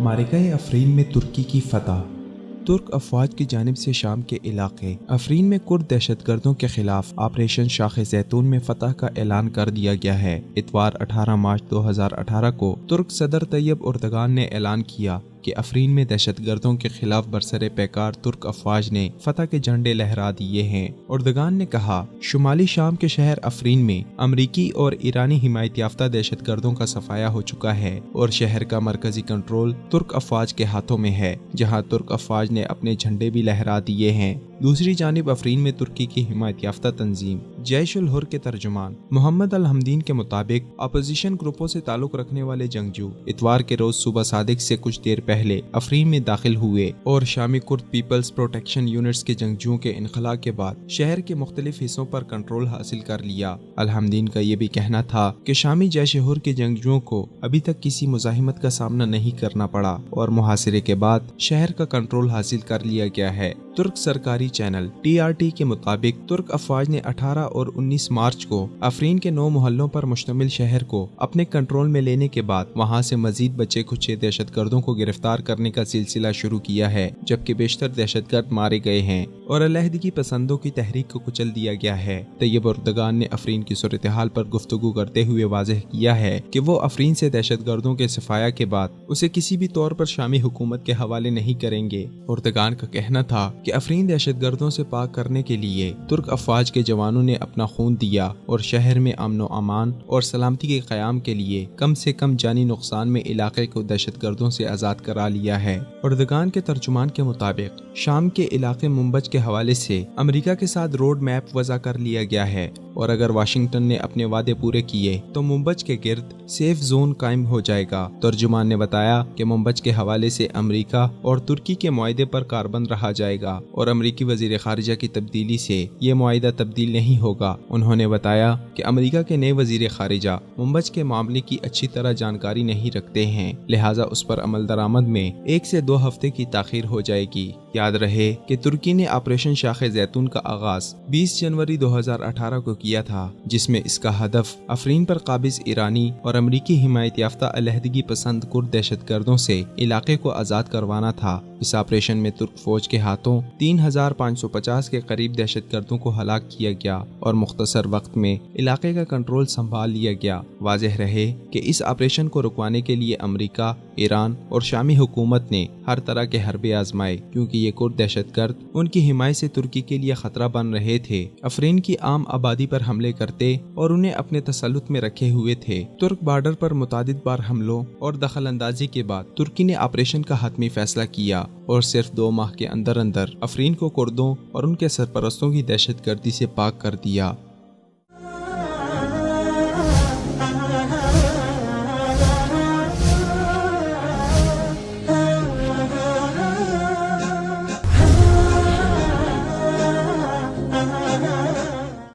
معرکہ افرین میں ترکی کی فتح۔ ترک افواج کی جانب سے شام کے علاقے افرین میں کرد دہشت گردوں کے خلاف آپریشن شاخ زیتون میں فتح کا اعلان کر دیا گیا ہے۔ اتوار 18 مارچ 2018 کو ترک صدر طیب اردگان نے اعلان کیا کہ افرین میں دہشت گردوں کے خلاف برسر پیکار ترک افواج نے فتح کے جھنڈے لہرا دیے ہیں۔ اردگان نے کہا، شمالی شام کے شہر افرین میں امریکی اور ایرانی حمایت یافتہ دہشت گردوں کا صفایا ہو چکا ہے اور شہر کا مرکزی کنٹرول ترک افواج کے ہاتھوں میں ہے، جہاں ترک افواج نے اپنے جھنڈے بھی لہرا دیے ہیں۔ دوسری جانب افرین میں ترکی کی حمایت یافتہ تنظیم جیش الحر کے ترجمان محمد الحمدین کے مطابق اپوزیشن گروپوں سے تعلق رکھنے والے جنگجو اتوار کے روز صبح صادق سے کچھ دیر پہلے افرین میں داخل ہوئے اور شامی کرد پیپلز پروٹیکشن یونٹس کے جنگجوؤں کے انخلاء کے بعد شہر کے مختلف حصوں پر کنٹرول حاصل کر لیا۔ الحمدین کا یہ بھی کہنا تھا کہ شامی جیش الحر کے جنگجوؤں کو ابھی تک کسی مزاحمت کا سامنا نہیں کرنا پڑا اور محاصرے کے بعد شہر کا کنٹرول حاصل کر لیا گیا ہے۔ ترک سرکاری چینل TRT کے مطابق ترک افواج نے 18 اور 19 مارچ کو افرین کے 9 محلوں پر مشتمل شہر کو اپنے کنٹرول میں لینے کے بعد وہاں سے مزید بچے کچے دہشت گردوں کو گرفتار کرنے کا سلسلہ شروع کیا ہے، جبکہ بیشتر دہشت گرد مارے گئے ہیں اور علیحدگی پسندوں کی تحریک کو کچل دیا گیا ہے۔ طیب اردگان نے افرین کی صورتحال پر گفتگو کرتے ہوئے واضح کیا ہے کہ وہ افرین سے دہشت گردوں کے صفایا کے بعد اسے کسی بھی طور پر شامی حکومت کے حوالے نہیں کریں گے۔ اردگان کا کہنا تھا کہ افرین دہشت گردوں سے پاک کرنے کے لیے ترک افواج کے جوانوں نے اپنا خون دیا اور شہر میں امن و امان اور سلامتی کے قیام کے لیے کم سے کم جانی نقصان میں علاقے کو دہشت گردوں سے آزاد کرا لیا ہے۔ اردگان کے ترجمان کے مطابق شام کے علاقے منبج کے حوالے سے امریکہ کے ساتھ روڈ میپ وضع کر لیا گیا ہے اور اگر واشنگٹن نے اپنے وعدے پورے کیے تو منبج کے گرد سیف زون قائم ہو جائے گا۔ ترجمان نے بتایا کہ منبج کے حوالے سے امریکہ اور ترکی کے معاہدے پر کاربند رہا جائے گا اور امریکی وزیر خارجہ کی تبدیلی سے یہ معاہدہ تبدیل نہیں ہوگا۔ انہوں نے بتایا کہ امریکہ کے نئے وزیر خارجہ منبج کے معاملے کی اچھی طرح جانکاری نہیں رکھتے ہیں، لہٰذا اس پر عمل درآمد میں 1 سے 2 ہفتے کی تاخیر ہو جائے گی۔ یاد رہے کہ ترکی نے آپریشن شاخ زیتون کا آغاز 20 جنوری 2018 کو کیا تھا، جس میں اس کا ہدف افرین پر قابض ایرانی اور امریکی حمایت یافتہ علیحدگی پسند کرد دہشت گردوں سے علاقے کو آزاد کروانا تھا۔ اس آپریشن میں ترک فوج کے ہاتھوں 3550 کے قریب دہشت گردوں کو ہلاک کیا گیا اور مختصر وقت میں علاقے کا کنٹرول سنبھال لیا گیا۔ واضح رہے کہ اس آپریشن کو رکوانے کے لیے امریکہ، ایران اور شامی حکومت نے ہر طرح کے حربے آزمائے، کیونکہ یہ کرد دہشت گرد ان کی حمایت سے ترکی کے لیے خطرہ بن رہے تھے، افرین کی عام آبادی پر حملے کرتے اور انہیں اپنے تسلط میں رکھے ہوئے تھے۔ ترک بارڈر پر متعدد بار حملوں اور دخل اندازی کے بعد ترکی نے آپریشن کا حتمی فیصلہ کیا اور صرف 2 ماہ کے اندر افرین کو کردوں اور ان کے سرپرستوں کی دہشت گردی سے پاک کر دیا۔